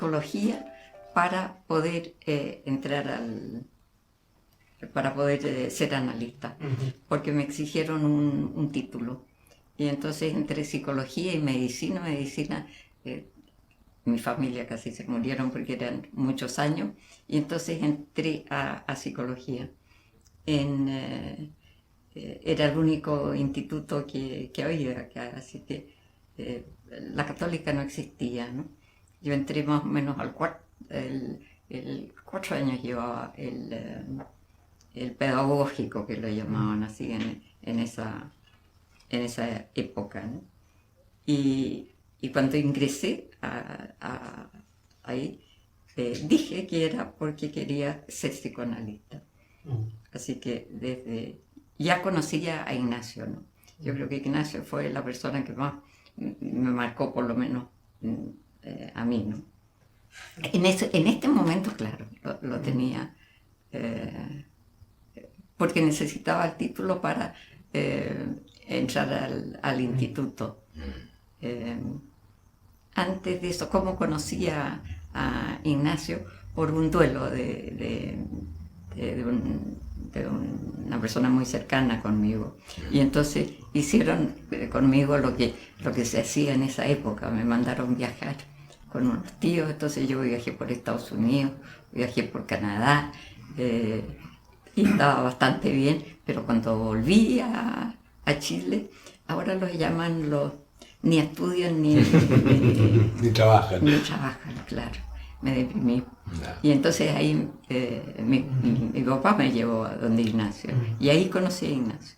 psicología para poder para poder ser analista, porque me exigieron un título. Y entonces entre psicología y medicina, mi familia casi se murieron porque eran muchos años, y entonces entré a psicología. Era el único instituto que había acá, así que la católica no existía, ¿no? Yo entré más o menos al cuarto, el 4 años llevaba el pedagógico, que lo llamaban así en esa época, ¿no? Y cuando ingresé ahí, dije que era porque quería ser psicoanalista. Así que ya conocía a Ignacio, ¿no? Yo creo que Ignacio fue la persona que más me marcó, por lo menos a mí, ¿no? En este momento, claro, lo tenía, porque necesitaba el título para entrar al instituto. Antes de eso, ¿cómo conocía a Ignacio? Por un duelo de una persona muy cercana conmigo. Y entonces hicieron conmigo lo que se hacía en esa época. Me mandaron viajar con unos tíos, entonces yo viajé por Estados Unidos, viajé por Canadá, y estaba bastante bien, pero cuando volví a Chile, ahora los llaman ni estudian ni trabajan. Ni trabajan, claro. Me deprimí. No. Y entonces ahí mi papá me llevó a donde Ignacio. Y ahí conocí a Ignacio.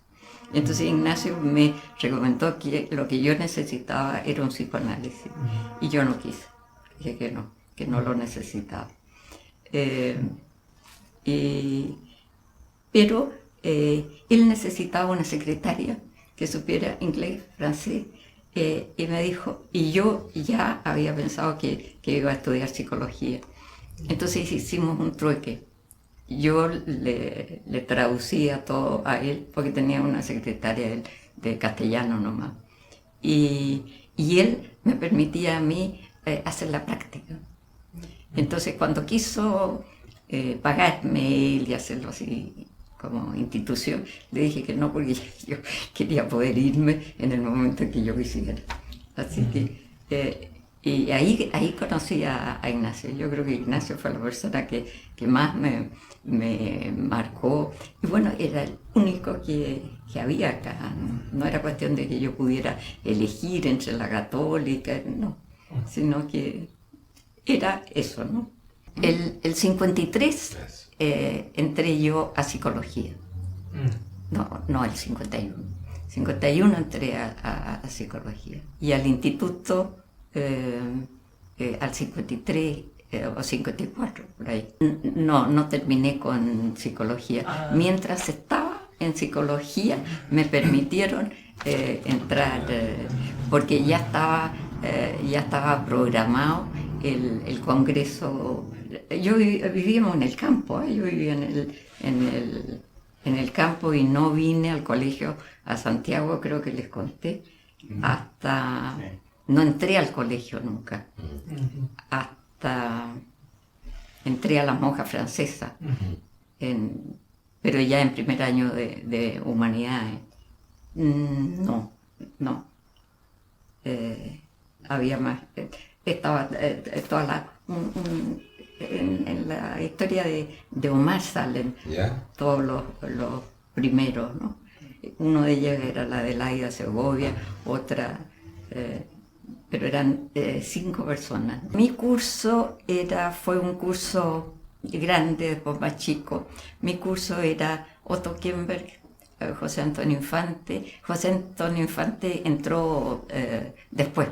Y entonces Ignacio me recomendó que lo que yo necesitaba era un psicoanálisis. Y yo no quise. Dije que no lo necesitaba. Pero él necesitaba una secretaria que supiera inglés, francés, y me dijo, y yo ya había pensado que iba a estudiar psicología. Entonces hicimos un trueque. Yo le traducía todo a él, porque tenía una secretaria de castellano nomás. Y él me permitía a mí hacer la práctica. Entonces cuando quiso pagarme él y hacerlo así como institución, le dije que no, porque yo quería poder irme en el momento que yo quisiera. Así que, y ahí conocí a Ignacio. Yo creo que Ignacio fue la persona que más me marcó. Y bueno, era el único que había acá. No era cuestión de que yo pudiera elegir entre la católica, no, sino que era eso, ¿no? El 53 entré yo a psicología. No, el 51. 51 entré a psicología. Y al instituto al 53 o 54, por ahí. No terminé con psicología. Mientras estaba en psicología me permitieron entrar, porque ya estaba programado el congreso. Yo vivíamos en el campo, yo vivía en el campo y no vine al colegio a Santiago, creo que les conté, hasta... No entré al colegio nunca, hasta entré a la monja francesa, pero ya en primer año de humanidades. No. Había más, estaba toda en la historia de Omar salen todos los primeros, ¿no? Uno de ellos era la de Laida Segovia, otra, pero eran 5 personas. Mi curso fue un curso grande, después más chico. Mi curso era Otto Kemberg, José Antonio Infante. José Antonio Infante entró después,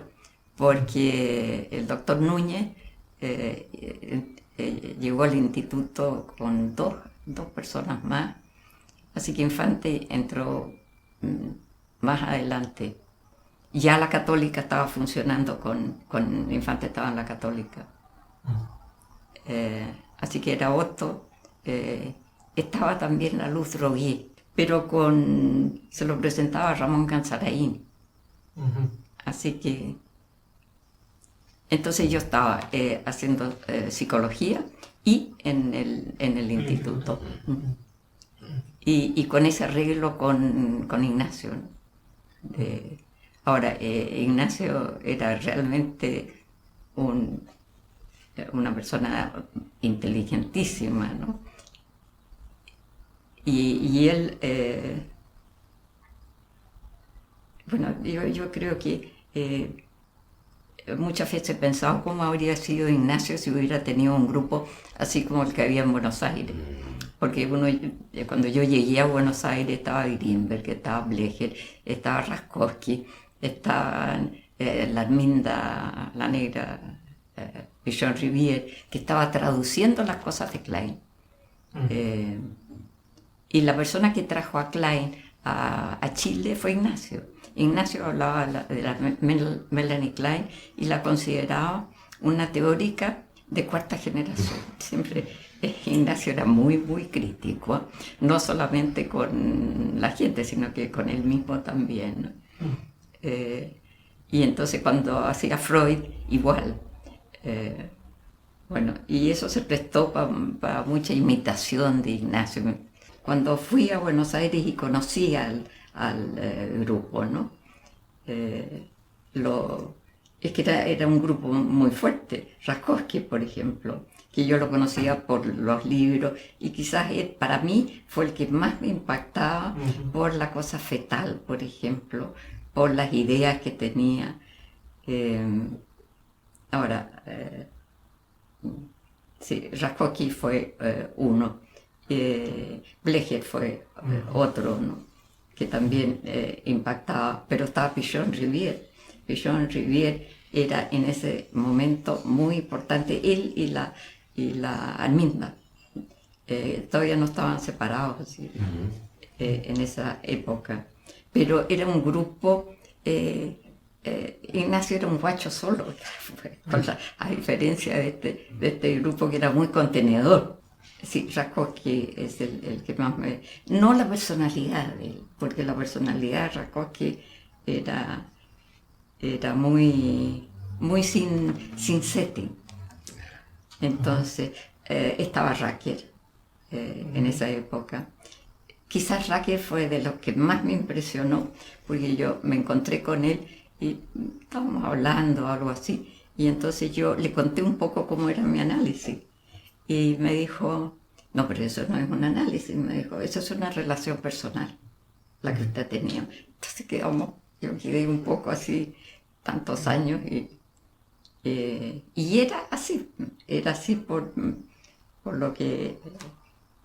porque el doctor Núñez llegó al instituto con dos personas más, así que Infante entró más adelante. Ya la católica estaba funcionando, con Infante estaba en la católica. Así que era Otto. Estaba también la Luz Rogué, pero se lo presentaba Ramón Gansarain. Así que Entonces yo estaba haciendo psicología y en el instituto. Y con ese arreglo con Ignacio, ¿no? Ahora, Ignacio era realmente una persona inteligentísima, ¿no? Y él, bueno, yo creo que muchas veces he pensado cómo habría sido Ignacio si hubiera tenido un grupo así como el que había en Buenos Aires. Porque cuando yo llegué a Buenos Aires estaba Grinberg, estaba Blecher, estaba Raskowski, estaba la Arminda, la negra, Pichon Rivière, que estaba traduciendo las cosas de Klein. Y la persona que trajo a Klein a Chile fue Ignacio. Ignacio hablaba de la Melanie Klein y la consideraba una teórica de cuarta generación. Siempre Ignacio era muy, muy crítico, no solamente con la gente, sino que con él mismo también, ¿no? Y entonces cuando hacía Freud, igual. Bueno, y eso se prestó para mucha imitación de Ignacio. Cuando fui a Buenos Aires y conocí al grupo, ¿no? Es que era un grupo muy fuerte. Raskowski, por ejemplo, que yo lo conocía por los libros y quizás para mí fue el que más me impactaba por la cosa fetal, por ejemplo, por las ideas que tenía. Ahora, sí, Raskowski fue uno, Blecher fue otro, ¿no? Que también impactaba, pero estaba Pichon Rivière. Pichon Rivière era en ese momento muy importante, él y la Arminda. Todavía no estaban separados, ¿sí? En esa época, pero era un grupo. Ignacio era un guacho solo, a diferencia de este grupo que era muy contenedor. Sí, Raskowski es el que más me... No la personalidad de él, porque la personalidad de Raskowski era muy sin setting. Entonces, estaba Raquel en esa época. Quizás Raquel fue de los que más me impresionó, porque yo me encontré con él y estábamos hablando o algo así, y entonces yo le conté un poco cómo era mi análisis. Y me dijo, no, pero eso no es un análisis, me dijo, eso es una relación personal, la que usted tenía. Entonces yo quedé un poco así, tantos años, y era así por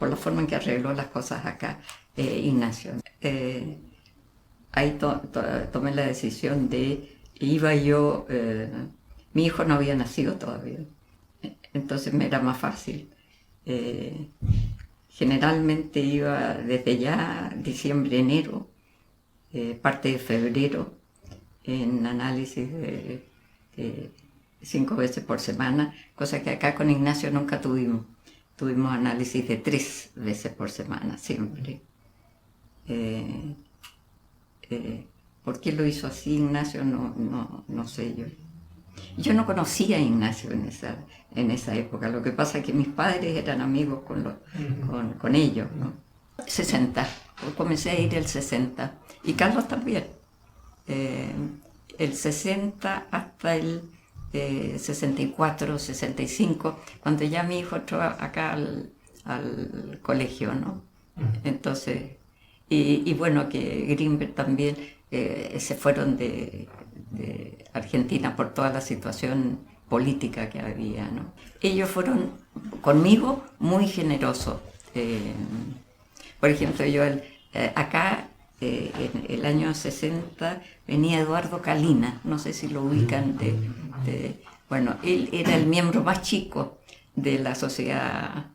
la forma en que arregló las cosas acá, Ignacio. Ahí tomé la decisión mi hijo no había nacido todavía. Entonces me era más fácil. Generalmente iba desde ya diciembre, enero, parte de febrero, en análisis de 5 veces por semana, cosa que acá con Ignacio nunca tuvimos. Tuvimos análisis de 3 veces por semana, siempre. ¿Por qué lo hizo así Ignacio? No sé yo. Yo no conocía a Ignacio en esa época, lo que pasa es que mis padres eran amigos con ellos, ¿no? 60, comencé a ir el 60, y Carlos también. El 60 hasta el 64, 65, cuando ya mi hijo entró acá al colegio, ¿no? Entonces, y bueno, que Grinberg también se fueron de Argentina por toda la situación política que había, ¿no? Ellos fueron conmigo muy generosos. Por ejemplo, yo acá en el año 60 venía Eduardo Calina, no sé si lo ubican, bueno, él era el miembro más chico de la sociedad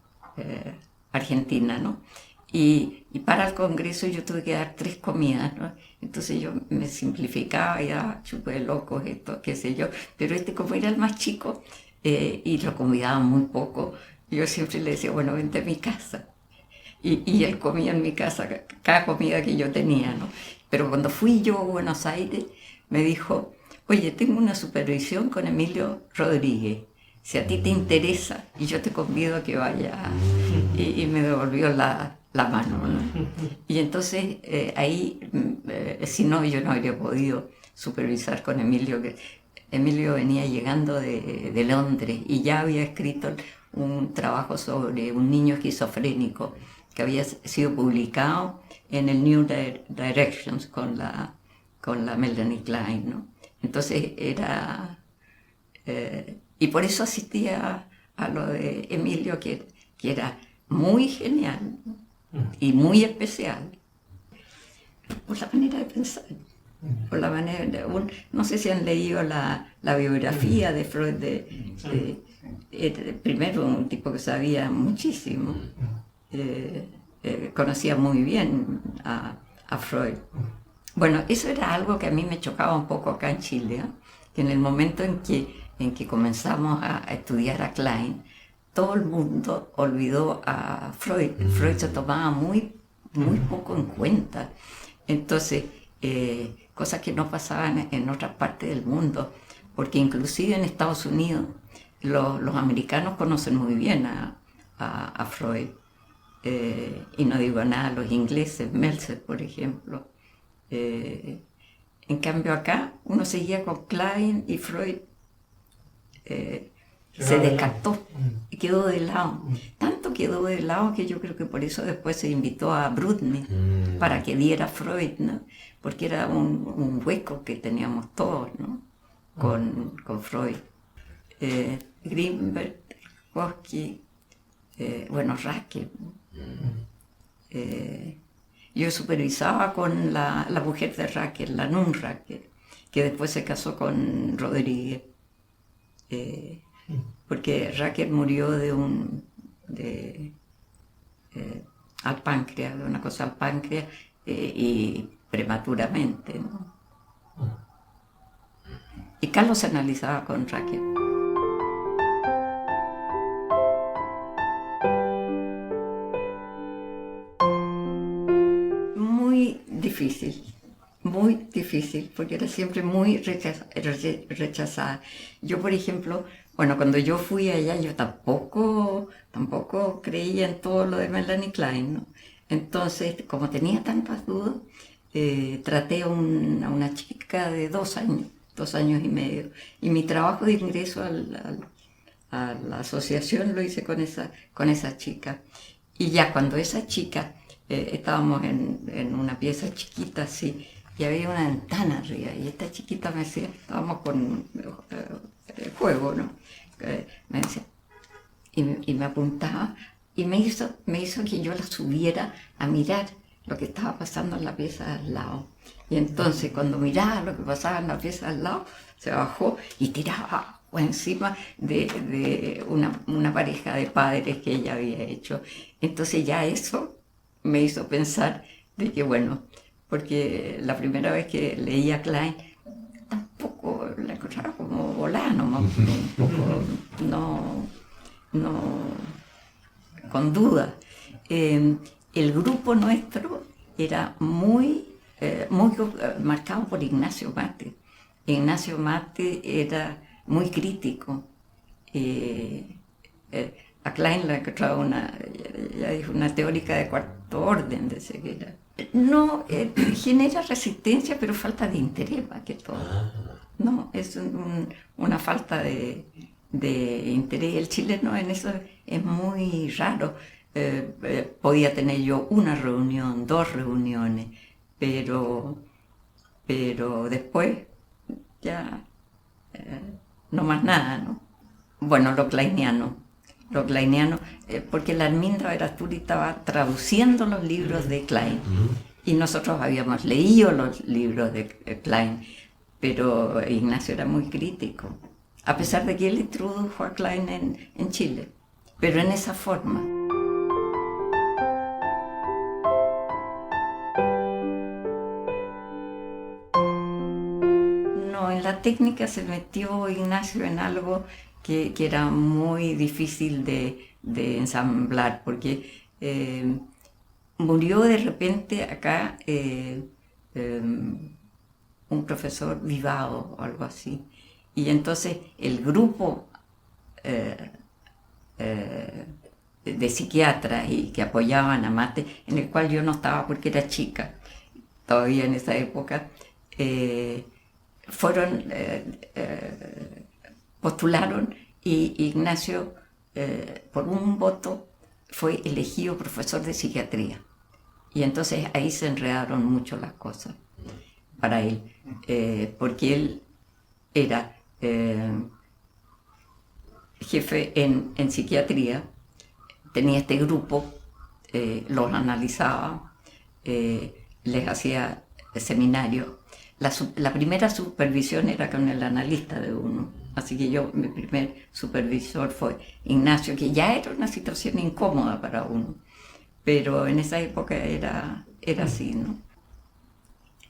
argentina, ¿no? Y para el Congreso yo tuve que dar 3 comidas, ¿no? Entonces yo me simplificaba, ya chupé locos, esto, qué sé yo, pero como era el más chico y lo convidaba muy poco, yo siempre le decía, bueno, vente a mi casa. Y él comía en mi casa cada comida que yo tenía, ¿no? Pero cuando fui yo a Buenos Aires, me dijo, oye, tengo una supervisión con Emilio Rodríguez, si a ti te interesa, y yo te convido a que vayas. Y me devolvió la mano, ¿no? Y entonces ahí, si no, yo no habría podido supervisar con Emilio, que Emilio venía llegando de Londres y ya había escrito un trabajo sobre un niño esquizofrénico que había sido publicado en el New Directions con la Melanie Klein, ¿no? Entonces era... y por eso asistía a lo de Emilio, que era muy genial y muy especial, por la manera de pensar, por la manera de... no sé si han leído la biografía de Freud, primero un tipo que sabía muchísimo, conocía muy bien a Freud. Bueno, eso era algo que a mí me chocaba un poco acá en Chile, ¿eh? Que en el momento en que comenzamos a estudiar a Klein, todo el mundo olvidó a Freud. Freud se tomaba muy poco en cuenta. Entonces, cosas que no pasaban en otras partes del mundo, porque inclusive en Estados Unidos los americanos conocen muy bien a Freud. Y no digo nada, los ingleses, Meltzer, por ejemplo. En cambio acá uno seguía con Klein y Freud se descartó y quedó de lado. Tanto quedó de lado que yo creo que por eso después se invitó a Brudny para que diera Freud, ¿no? Porque era un hueco que teníamos todos, ¿no? Con Freud. Grimberg, Koski, bueno, Rakel. Yo supervisaba con la mujer de Rakel, la Nun Rakel, que después se casó con Rodríguez, porque Rakel murió al páncreas, de una cosa al páncreas, y prematuramente, ¿no? Y Carlos se analizaba con Rakel. Muy difícil, porque era siempre muy rechazada. Yo, por ejemplo, bueno, cuando yo fui allá, yo tampoco creía en todo lo de Melanie Klein, ¿no? Entonces, como tenía tantas dudas, traté a una chica de 2 años y medio, y mi trabajo de ingreso a la asociación lo hice con esa chica. Y ya cuando esa chica... estábamos en una pieza chiquita así, y había una ventana arriba, y esta chiquita me decía, estábamos con juego, ¿no? Me decía, y me apuntaba, y me hizo que yo la subiera a mirar lo que estaba pasando en la pieza de al lado. Y entonces, cuando miraba lo que pasaba en la pieza de al lado, se bajó y tiraba agua encima de una pareja de padres que ella había hecho. Entonces ya eso me hizo pensar de que, bueno, porque la primera vez que leí a Klein, tampoco la encontraba como volada, nomás, un poco, no, con duda. El grupo nuestro era muy marcado por Ignacio Mate. Ignacio Mate era muy crítico. A Klein la encontraba una teórica de cuarto orden de ceguera. No, genera resistencia, pero falta de interés más que todo. No, es una falta de interés. El chileno en eso es muy raro. Podía tener yo una reunión, 2 reuniones, pero después ya no más nada, ¿no? Bueno, lo kleiniano, porque la Arminda Verasturi estaba traduciendo los libros de Klein, y nosotros habíamos leído los libros de Klein, pero Ignacio era muy crítico, a pesar de que él introdujo a Klein en Chile, pero en esa forma. No, en la técnica se metió Ignacio en algo que era muy difícil de ensamblar, porque murió de repente acá un profesor vivado o algo así. Y entonces el grupo de psiquiatras y que apoyaban a Mate, en el cual yo no estaba porque era chica, todavía en esa época, postularon y Ignacio, por un voto, fue elegido profesor de psiquiatría. Y entonces ahí se enredaron mucho las cosas para él, porque él era jefe en psiquiatría, tenía este grupo, los analizaba, les hacía seminarios. La primera supervisión era con el analista de uno, así que mi primer supervisor fue Ignacio, que ya era una situación incómoda para uno, pero en esa época era así, ¿no?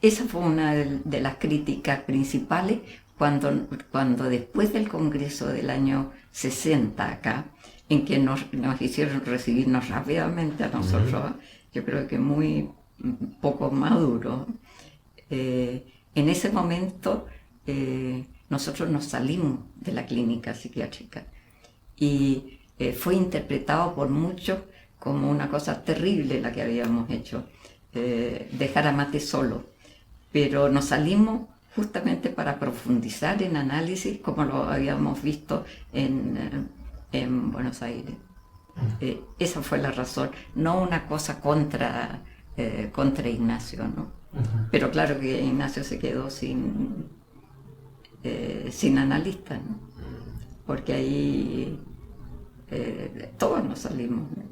Esa fue una de las críticas principales cuando después del Congreso del año 60 acá, en que nos hicieron recibirnos rápidamente a nosotros, yo creo que muy poco maduro. En ese momento nosotros nos salimos de la clínica psiquiátrica y fue interpretado por muchos como una cosa terrible la que habíamos hecho, dejar a Mate solo. Pero nos salimos justamente para profundizar en análisis como lo habíamos visto en Buenos Aires. Esa fue la razón, no una cosa contra Ignacio, ¿no? Pero claro que Ignacio se quedó sin analista, ¿no? Porque ahí todos nos salimos, ¿no?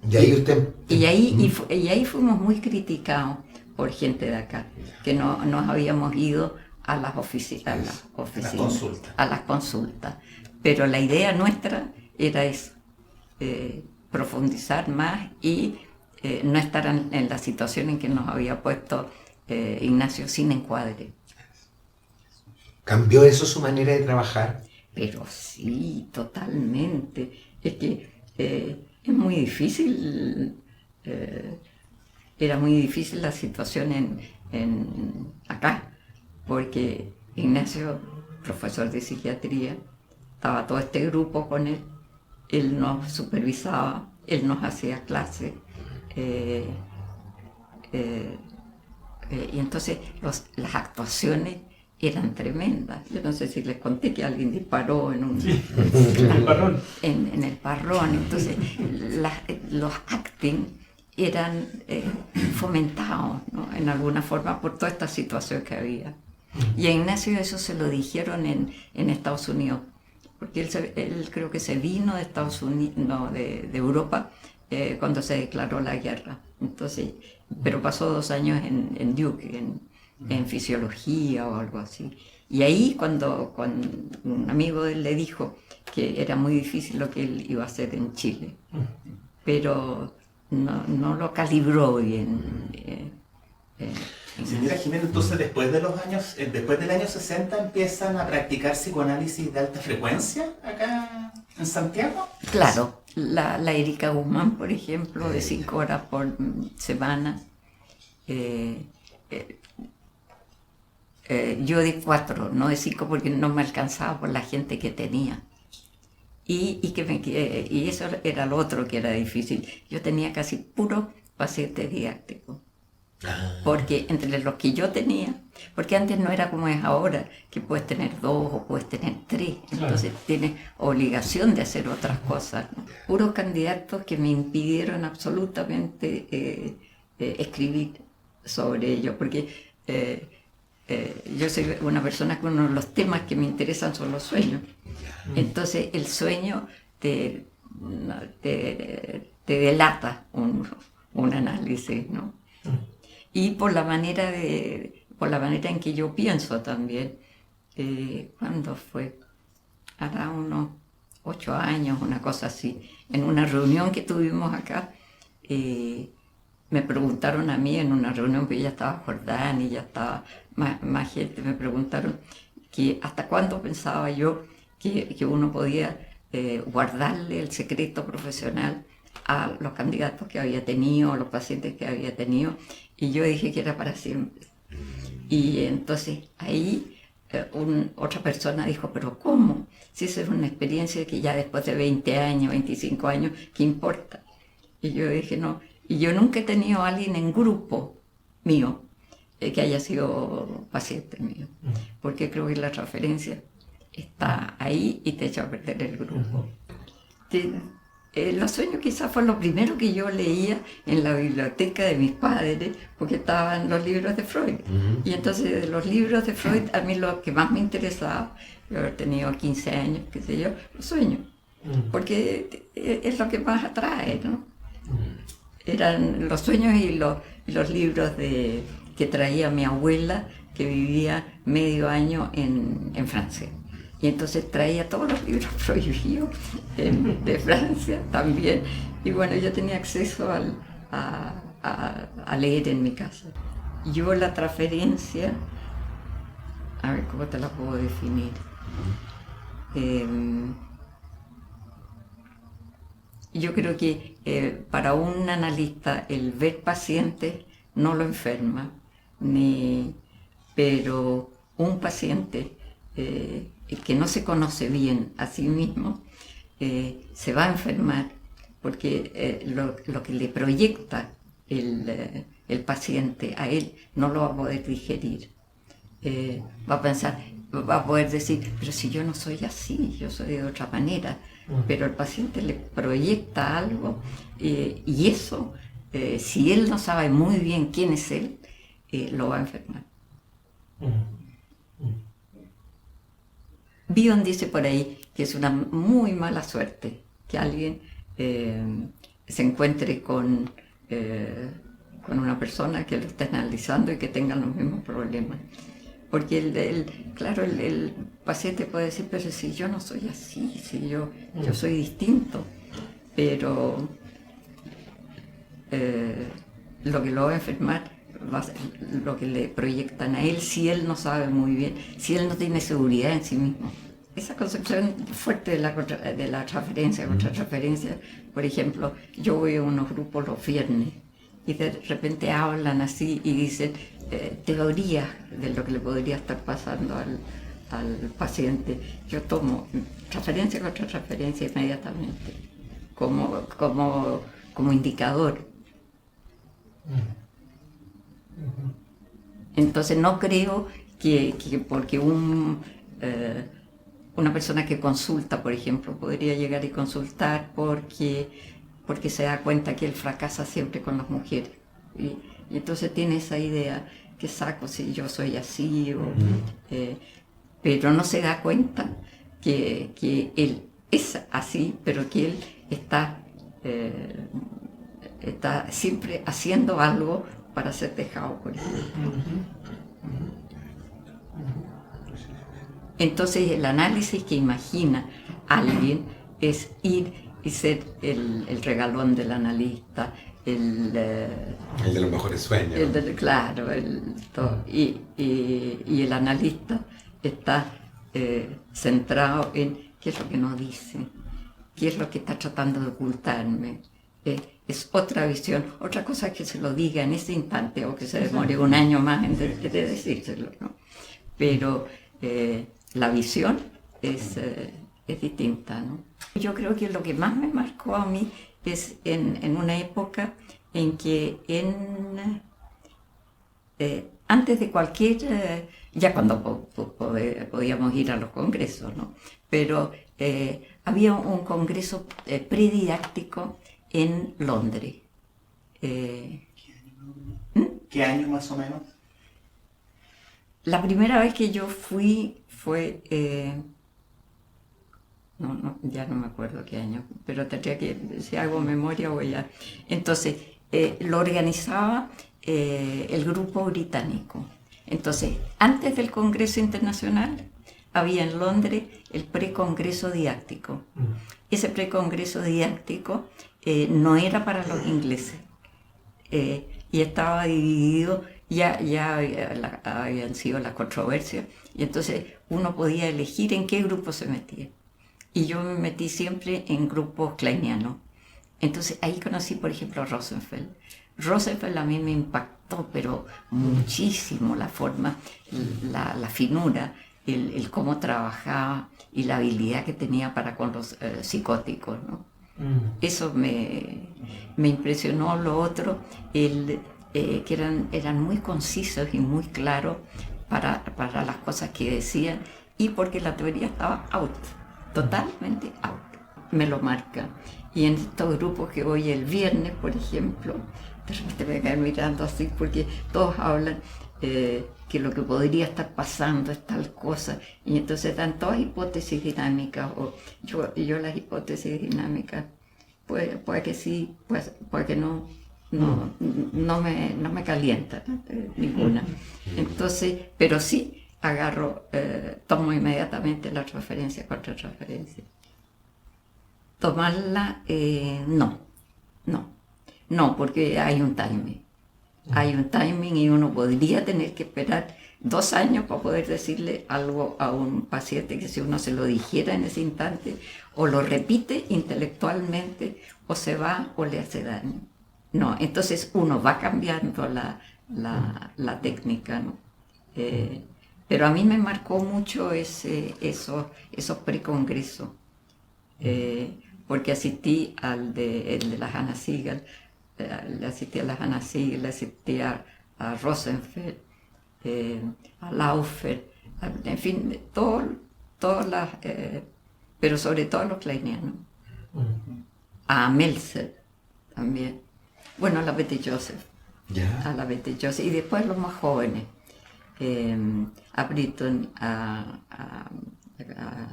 Y ahí usted... Y ahí fuimos muy criticados por gente de acá, que no nos habíamos ido a las oficinas, a las consultas. Pero la idea nuestra era eso, profundizar más y no estar en la situación en que nos había puesto Ignacio sin encuadre. ¿Cambió eso su manera de trabajar? Pero sí, totalmente. Es que es muy difícil, era muy difícil la situación acá, porque Ignacio, profesor de psiquiatría, estaba todo este grupo con él, él nos supervisaba, él nos hacía clases, y entonces las actuaciones eran tremendas. Yo no sé si les conté que alguien disparó en el parrón. Entonces los acting eran fomentados, ¿no? En alguna forma por toda esta situación que había. Y a Ignacio eso se lo dijeron en Estados Unidos, porque él creo que se vino de Estados Unidos, no, de Europa, cuando se declaró la guerra. Entonces, pero pasó 2 años en Duke, en fisiología o algo así. Y ahí cuando un amigo de él le dijo que era muy difícil lo que él iba a hacer en Chile, pero no lo calibró bien. Señora Jimena, entonces después del año 60 empiezan a practicar psicoanálisis de alta frecuencia acá en Santiago. Claro, la Erika Guzmán, por ejemplo, de 5 horas por semana. Yo de 4, no de 5 porque no me alcanzaba por la gente que tenía. Y eso era lo otro que era difícil. Yo tenía casi puro paciente didáctico. Porque entre los que yo tenía, porque antes no era como es ahora, que puedes tener 2 o puedes tener 3, entonces tienes obligación de hacer otras cosas, ¿no? Puros candidatos que me impidieron absolutamente escribir sobre ello, porque yo soy una persona que uno de los temas que me interesan son los sueños. Entonces el sueño te delata un análisis, ¿no? Y por la manera en que yo pienso también. ¿Cuándo fue? Hará unos 8 años, una cosa así. En una reunión que tuvimos acá, me preguntaron a mí en una reunión, que ya estaba Jordán y ya estaba más gente, me preguntaron que hasta cuándo pensaba yo que uno podía guardarle el secreto profesional a los candidatos que había tenido, a los pacientes que había tenido, y yo dije que era para siempre. Y entonces ahí otra persona dijo, pero ¿cómo? Si esa es una experiencia que ya después de 20 años, 25 años, ¿qué importa? Y yo dije, no. Y yo nunca he tenido a alguien en grupo mío que haya sido paciente mío, porque creo que la transferencia está ahí y te echa a perder el grupo. Los sueños quizás fue lo primero que yo leía en la biblioteca de mis padres, porque estaban los libros de Freud. Y entonces de los libros de Freud, a mí lo que más me interesaba, yo haber tenido 15 años, qué sé yo, los sueños, porque es lo que más atrae, ¿no? Eran los sueños y los libros que traía mi abuela, que vivía medio año en Francia. Y entonces traía todos los libros prohibidos de Francia también. Y bueno, yo tenía acceso a leer en mi casa. Yo la transferencia, a ver, ¿cómo te la puedo definir? Yo creo que para un analista el ver pacientes no lo enferma, pero un paciente que no se conoce bien a sí mismo se va a enfermar porque lo que le proyecta el paciente a él no lo va a poder digerir. Va a pensar, va a poder decir, pero si yo no soy así, yo soy de otra manera. Pero el paciente le proyecta algo y eso, si él no sabe muy bien quién es él, lo va a enfermar. Bion dice por ahí que es una muy mala suerte que alguien se encuentre con una persona que lo esté analizando y que tenga los mismos problemas. Porque el paciente puede decir, pero si yo no soy así, si yo soy distinto, pero lo que lo va a enfermar va a ser lo que le proyectan a él si él no sabe muy bien, si él no tiene seguridad en sí mismo. Esa concepción fuerte de la transferencia, contratransferencia, por ejemplo, yo voy a unos grupos los viernes y de repente hablan así y dicen teorías de lo que le podría estar pasando al paciente. Yo tomo transferencia contra transferencia inmediatamente como indicador. Entonces no creo que porque una persona que consulta, por ejemplo, podría llegar y consultar porque se da cuenta que él fracasa siempre con las mujeres. Y entonces tiene esa idea, que saco si yo soy así, pero no se da cuenta que él es así, pero que él está siempre haciendo algo para ser dejado por él. Entonces el análisis que imagina alguien es ir y ser el regalón del analista, el de los mejores sueños. Claro, y el analista está centrado en qué es lo que no dice, qué es lo que está tratando de ocultarme. Es otra visión, otra cosa que se lo diga en ese instante o que se demore un año más en de decírselo, ¿no? Pero la visión es distinta, ¿no? Yo creo que lo que más me marcó a mí es en una época en que antes de cualquier, ya cuando podíamos ir a los congresos, ¿no? Pero había un congreso predidáctico en Londres. ¿Qué año más o menos? La primera vez que yo fui fue, ya no me acuerdo qué año, pero tendría que, si hago memoria voy a... Entonces, lo organizaba el grupo británico. Entonces, antes del Congreso Internacional, había en Londres el precongreso didáctico. Ese precongreso didáctico no era para los ingleses y estaba dividido, ya habían sido las controversias, y entonces uno podía elegir en qué grupo se metía. Y yo me metí siempre en grupos kleinianos, Entonces ahí conocí, por ejemplo, a Rosenfeld. Rosenfeld a mí me impactó, pero muchísimo la forma, la finura, el cómo trabajaba y la habilidad que tenía para con los psicóticos, ¿no? Eso me impresionó. Lo otro, que eran muy concisos y muy claros para las cosas que decían, y porque la teoría estaba out, totalmente out. Me lo marca. Y en estos grupos que voy el viernes, por ejemplo, de repente me quedan mirando así porque todos hablan que lo que podría estar pasando es tal cosa, y entonces dan todas hipótesis dinámicas, o yo las hipótesis dinámicas, puede que sí, puede que no me calienta, ¿no? Ninguna. Entonces, pero sí agarro, tomo inmediatamente la referencia contra referencia. Tomarla, no, porque hay un timing. Hay un timing y uno podría tener que esperar 2 años para poder decirle algo a un paciente que si uno se lo dijera en ese instante, o lo repite intelectualmente, o se va o le hace daño. No, entonces uno va cambiando la técnica, ¿no? Pero a mí me marcó mucho esos precongresos, porque asistí el de la Hanna Segal, le asistí a la Hanna Segal, le asistí a Rosenfeld, a Laufer, en fin, todas las, pero sobre todo a los kleinianos, a Meltzer también, bueno, a la Betty Joseph, a la Betty Joseph, y después los más jóvenes, a Britton, a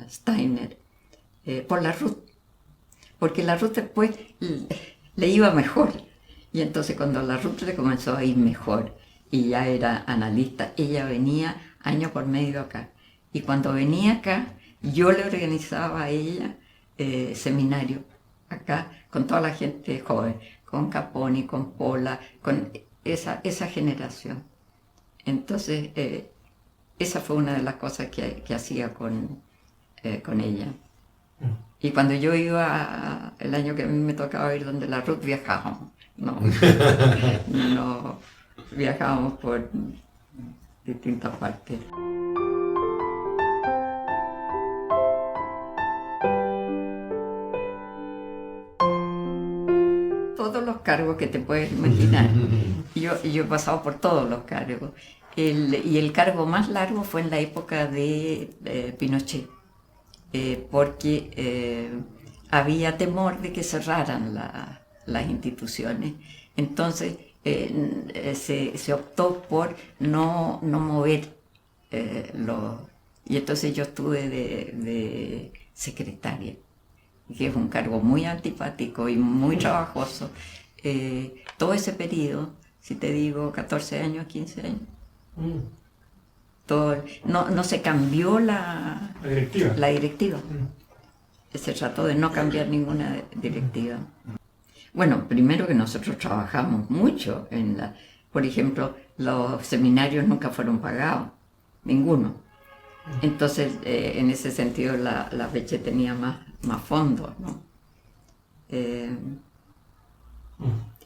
Steiner, por la Ruth, porque la Ruth después le iba mejor, y entonces cuando a la Ruth le comenzó a ir mejor y ya era analista, ella venía año por medio acá, y cuando venía acá yo le organizaba a ella seminario acá con toda la gente joven, con Caponi, con Pola, con esa generación. Entonces esa fue una de las cosas que hacía con ella. Y cuando yo iba, el año que a mí me tocaba ir donde la Ruth, viajábamos, no viajábamos por distintas partes. Todos los cargos que te puedes imaginar. Yo he pasado por todos los cargos. Y el cargo más largo fue en la época de Pinochet. Porque había temor de que cerraran las instituciones. Entonces se optó por no mover y entonces yo estuve de secretaria, que es un cargo muy antipático y muy trabajoso. Todo ese periodo, si te digo 14 años, 15 años. No se cambió la directiva. Se trató de no cambiar ninguna directiva. Bueno, primero que nosotros trabajamos mucho por ejemplo, los seminarios nunca fueron pagados, ninguno. Entonces, en ese sentido, la Beche tenía más fondos, ¿no?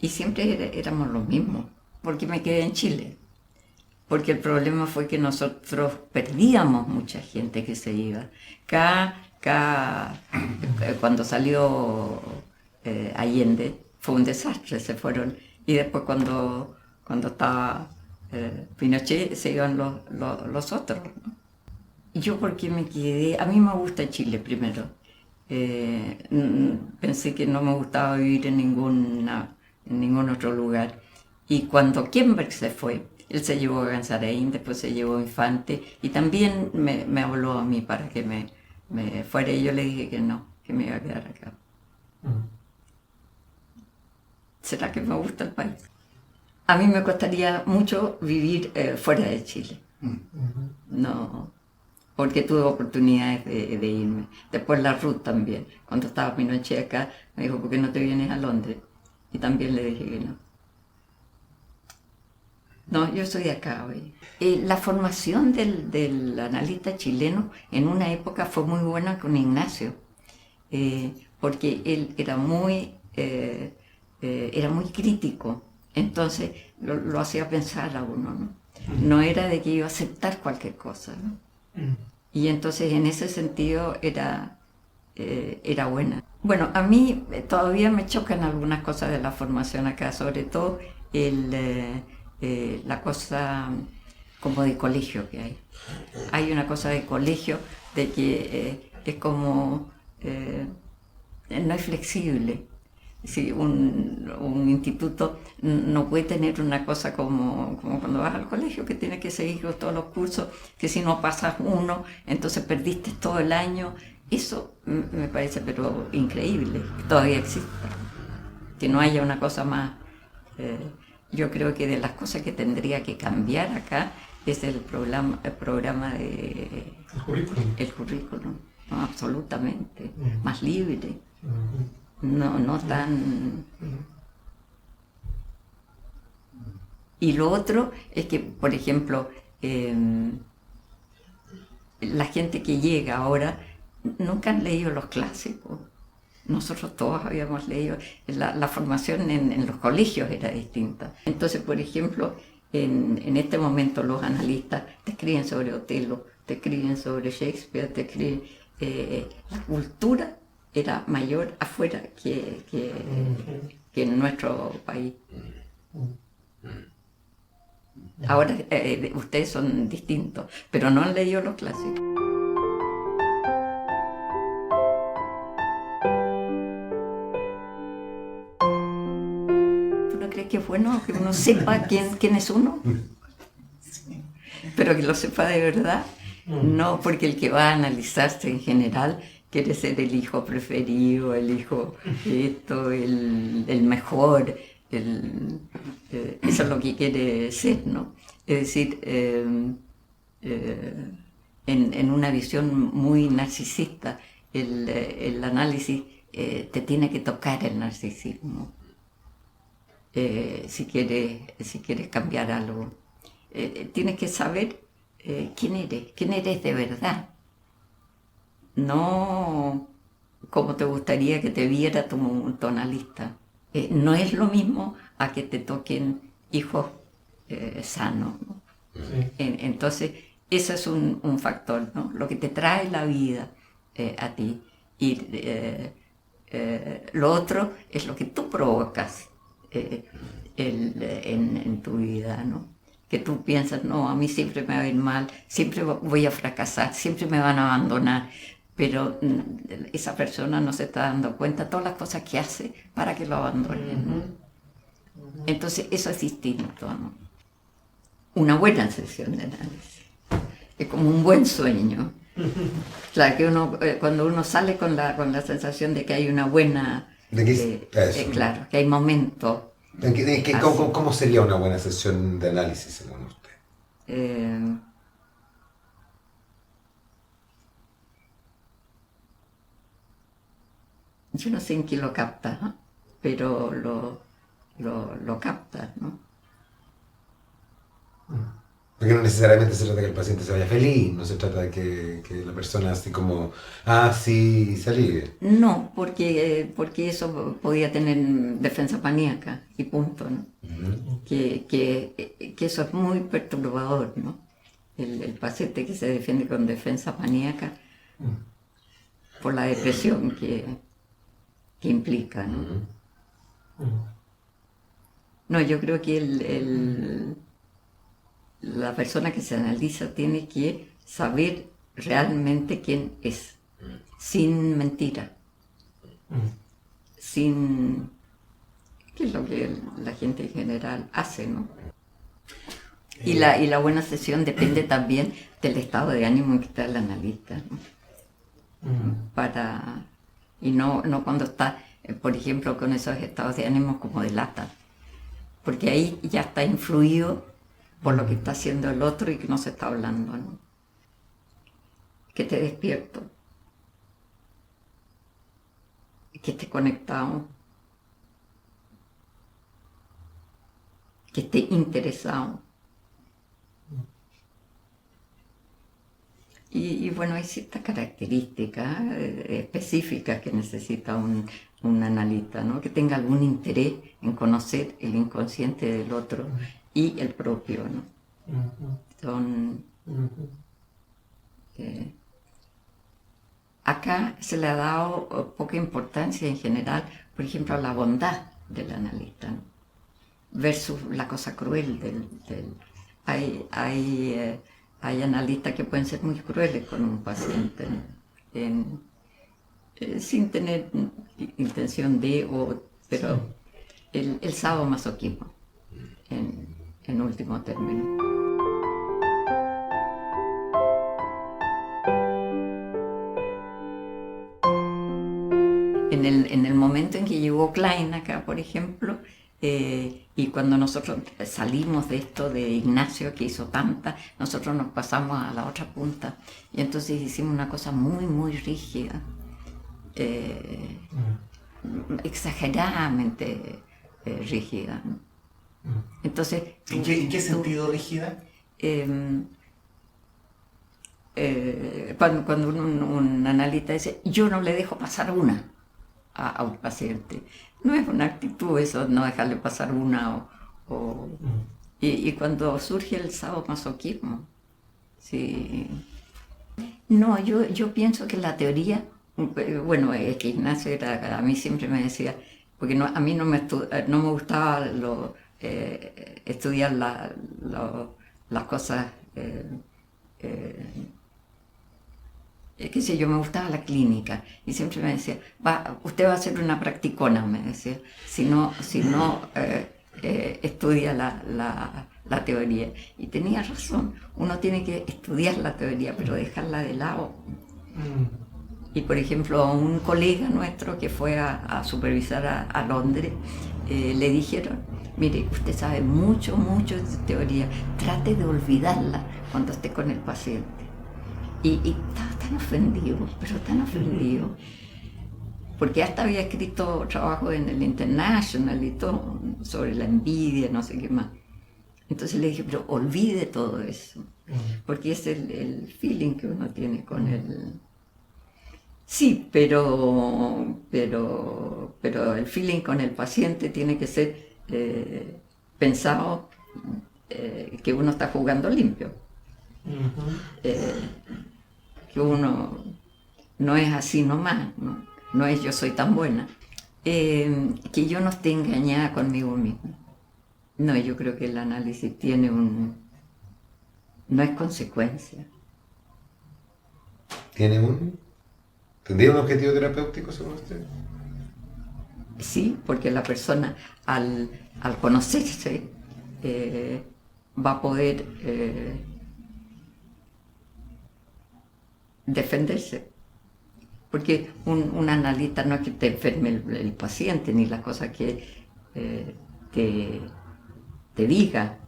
Y siempre éramos los mismos, porque me quedé en Chile. Porque el problema fue que nosotros perdíamos mucha gente que se iba. Cuando salió Allende fue un desastre, se fueron. Y después cuando estaba Pinochet se iban los otros, ¿no? Yo porque me quedé, a mí me gusta Chile primero. Pensé que no me gustaba vivir en ningún otro lugar. Y cuando Kemberg se fue, él se llevó a Gansarein, después se llevó a Infante, y también me habló a mí para que me fuera, y yo le dije que no, que me iba a quedar acá. ¿Será que me gusta el país? A mí me costaría mucho vivir fuera de Chile. No, porque tuve oportunidades de irme. Después la Ruth también, cuando estaba Pinochet acá, me dijo, ¿por qué no te vienes a Londres? Y también le dije que no. No, yo soy de acá hoy. La formación del analista chileno en una época fue muy buena con Ignacio, porque él era muy era muy crítico, entonces lo hacía pensar a uno, ¿no? No era de que iba a aceptar cualquier cosa, ¿no? Y entonces en ese sentido era buena. Bueno, a mí todavía me chocan algunas cosas de la formación acá, sobre todo la cosa como de colegio que hay. Hay una cosa de colegio de que es como, no es flexible. Sí, un instituto no puede tener una cosa como cuando vas al colegio, que tienes que seguir con todos los cursos, que si no pasas uno, entonces perdiste todo el año. Eso me parece pero increíble, que todavía exista, que no haya una cosa más. Yo creo que de las cosas que tendría que cambiar acá es el programa de... El currículum, no, absolutamente, más libre. No tan... Y lo otro es que, por ejemplo, la gente que llega ahora nunca han leído los clásicos. Nosotros todos habíamos leído, la formación en los colegios era distinta. Entonces, por ejemplo, en este momento los analistas te escriben sobre Otelo, te escriben sobre Shakespeare, te escriben... la cultura era mayor afuera que en nuestro país. Ahora ustedes son distintos, pero no han leído los clásicos. ¿Tú no crees que es bueno que uno sepa quién es uno? Pero que lo sepa de verdad. No, porque el que va a analizarse en general quiere ser el hijo preferido, el hijo esto, el mejor, eso es lo que quiere ser, ¿no? Es decir, en una visión muy narcisista, el análisis te tiene que tocar el narcisismo, si quieres cambiar algo. Tienes que saber quién eres de verdad. No como te gustaría que te viera tu analista. No es lo mismo a que te toquen hijos sanos, ¿no? Sí. Entonces, ese es un factor, ¿no? Lo que te trae la vida a ti. Y lo otro es lo que tú provocas en tu vida, ¿no? Que tú piensas, no, a mí siempre me va a ir mal, siempre voy a fracasar, siempre me van a abandonar. Pero esa persona no se está dando cuenta de todas las cosas que hace para que lo abandonen, ¿no? Entonces eso es distinto, ¿no? Una buena sesión de análisis es como un buen sueño. Claro, que cuando uno sale con la sensación de que hay una buena... claro, que hay momentos. ¿Cómo sería una buena sesión de análisis según usted? Yo no sé en qué lo capta, ¿no? Pero lo capta, ¿no? Porque no necesariamente se trata de que el paciente se vaya feliz, no se trata de que la persona así como, sí, se alivie. No, porque eso podía tener defensa maníaca y punto, ¿no? Que eso es muy perturbador, ¿no? El paciente que se defiende con defensa maníaca por la depresión que implica, ¿no? No, yo creo que la persona que se analiza tiene que saber realmente quién es, sin mentira, sin... ¿Qué es lo que la gente en general hace, no? Y la buena sesión depende también del estado de ánimo en que está el analista, ¿no? Y no cuando está, por ejemplo, con esos estados de ánimo como de lata, porque ahí ya está influido por lo que está haciendo el otro y que no se está hablando, ¿no? Que esté despierto, que esté conectado, que esté interesado. Y bueno, hay ciertas características específicas que necesita un analista, ¿no? Que tenga algún interés en conocer el inconsciente del otro y el propio, ¿no? Son, acá se le ha dado poca importancia en general, por ejemplo, a la bondad del analista, ¿no? Versus la cosa cruel hay analistas que pueden ser muy crueles con un paciente, ¿no? Sin tener intención pero el sadomasoquismo, en último término. En el momento en que llegó Klein acá, por ejemplo, y cuando nosotros salimos de esto de Ignacio, que hizo tanta, nosotros nos pasamos a la otra punta, y entonces hicimos una cosa muy, muy rígida, exageradamente rígida, ¿no? Entonces, ¿En qué sentido rígida? Cuando un analista dice, yo no le dejo pasar una a un paciente, no es una actitud eso, no dejarle pasar una y cuando surge el sadomasoquismo, sí. No, yo pienso que la teoría, bueno, es que Ignacio a mí siempre me decía, porque a mí no me gustaba estudiar las cosas, qué sé yo, me gustaba la clínica, y siempre me decía, usted va a ser una practicona, me decía, si no estudia la teoría. Y tenía razón, uno tiene que estudiar la teoría, pero dejarla de lado. Y por ejemplo, a un colega nuestro que fue a supervisar a Londres, le dijeron, mire, usted sabe mucho de teoría, trate de olvidarla cuando esté con el paciente. Y estaba tan ofendido, pero tan ofendido, porque hasta había escrito trabajo en el International y todo, sobre la envidia, no sé qué más. Entonces le dije, pero olvide todo eso, porque es el feeling que uno tiene con él. Sí, pero el feeling con el paciente tiene que ser pensado que uno está jugando limpio. Que uno no es así nomás, no es yo soy tan buena. Que yo no esté engañada conmigo misma. No, yo creo que el análisis tiene no es consecuencia. ¿Tendría un objetivo terapéutico según usted? Sí, porque la persona al conocerse va a poder defenderse. Porque un analista no es que te enferme el paciente, ni las cosas que te diga,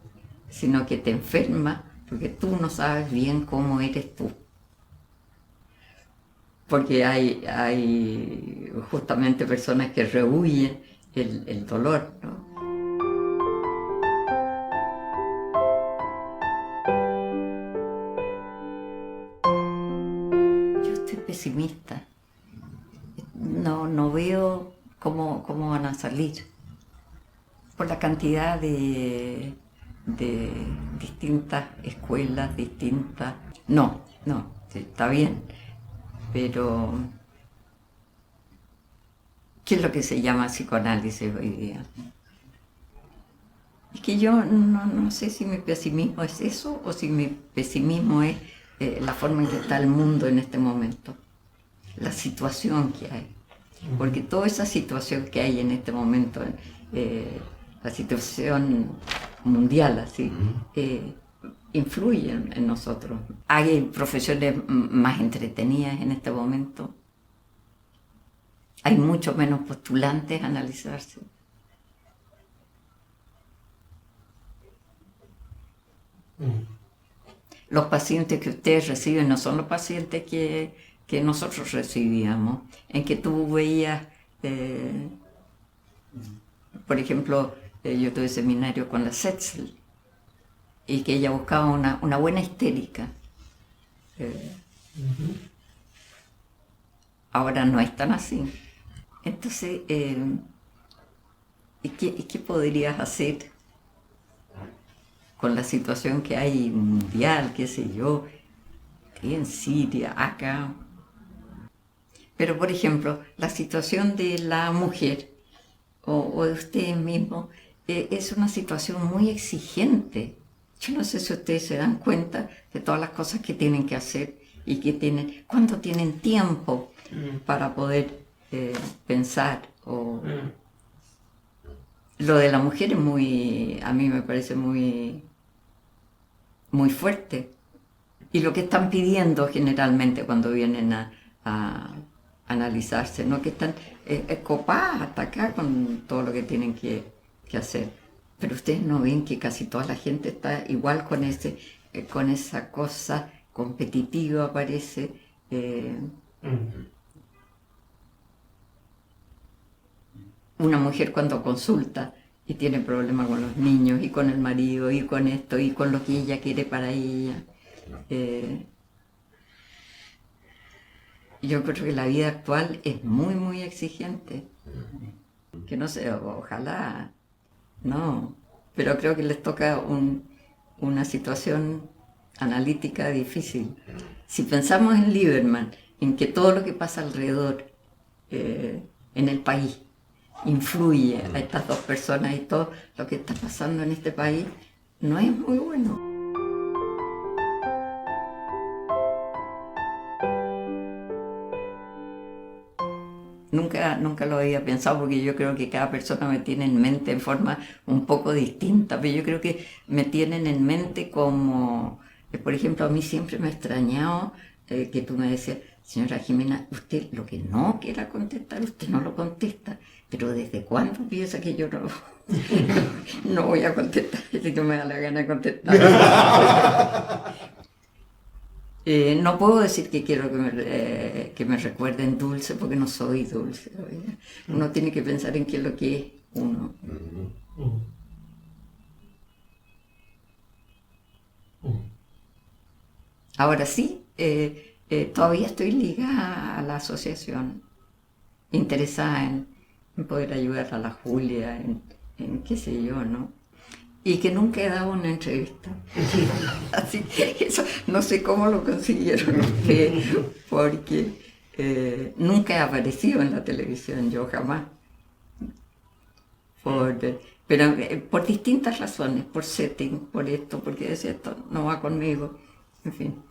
sino que te enferma porque tú no sabes bien cómo eres tú. Porque hay justamente personas que rehuyen el dolor, ¿no? Yo estoy pesimista. No veo cómo van a salir. Por la cantidad de distintas escuelas, distintas... No, sí, está bien. Pero, ¿qué es lo que se llama psicoanálisis hoy día? Es que yo no sé si mi pesimismo es eso o si mi pesimismo es la forma en que está el mundo en este momento, la situación que hay. Porque toda esa situación que hay en este momento, la situación mundial, así, influyen en nosotros. Hay profesiones más entretenidas en este momento. Hay mucho menos postulantes a analizarse. Los pacientes que ustedes reciben no son los pacientes que nosotros recibíamos, en que tú veías, por ejemplo, yo tuve seminario con la Setzel, y que ella buscaba una buena histérica, Ahora no es tan así. Entonces, ¿y qué podrías hacer con la situación que hay mundial, qué sé yo, en Siria, acá? Pero, por ejemplo, la situación de la mujer o de ustedes mismos es una situación muy exigente. Yo no sé si ustedes se dan cuenta de todas las cosas que tienen que hacer y que tienen, cuánto tienen tiempo para poder pensar. Lo de la mujer es muy, a mí me parece muy, muy fuerte. Y lo que están pidiendo generalmente cuando vienen a analizarse, ¿no? Que están copadas hasta acá con todo lo que tienen que hacer. Pero ustedes no ven que casi toda la gente está igual con esa cosa competitiva, parece. Una mujer cuando consulta y tiene problemas con los niños y con el marido y con esto y con lo que ella quiere para ella. Yo creo que la vida actual es muy, muy exigente. Que no sé, ojalá, no, pero creo que les toca una situación analítica difícil. Si pensamos en Lieberman, en que todo lo que pasa alrededor en el país influye a estas dos personas y todo lo que está pasando en este país, no es muy bueno. Nunca lo había pensado porque yo creo que cada persona me tiene en mente en forma un poco distinta, pero yo creo que me tienen en mente como, por ejemplo, a mí siempre me ha extrañado que tú me decías, señora Jimena, usted lo que no quiera contestar, usted no lo contesta, pero ¿desde cuándo piensa que yo no voy a contestar si no me da la gana de contestar? No puedo decir que quiero que me recuerden dulce porque no soy dulce. ¿Verdad? Uno tiene que pensar en qué es lo que es uno. Ahora sí, todavía estoy ligada a la asociación, interesada en poder ayudar a la Julia, en qué sé yo, ¿no? Y que nunca he dado una entrevista. Así que eso, no sé cómo lo consiguieron ustedes, porque nunca he aparecido en la televisión, yo jamás. Pero por distintas razones, por setting, por esto, porque decía, esto no va conmigo, en fin.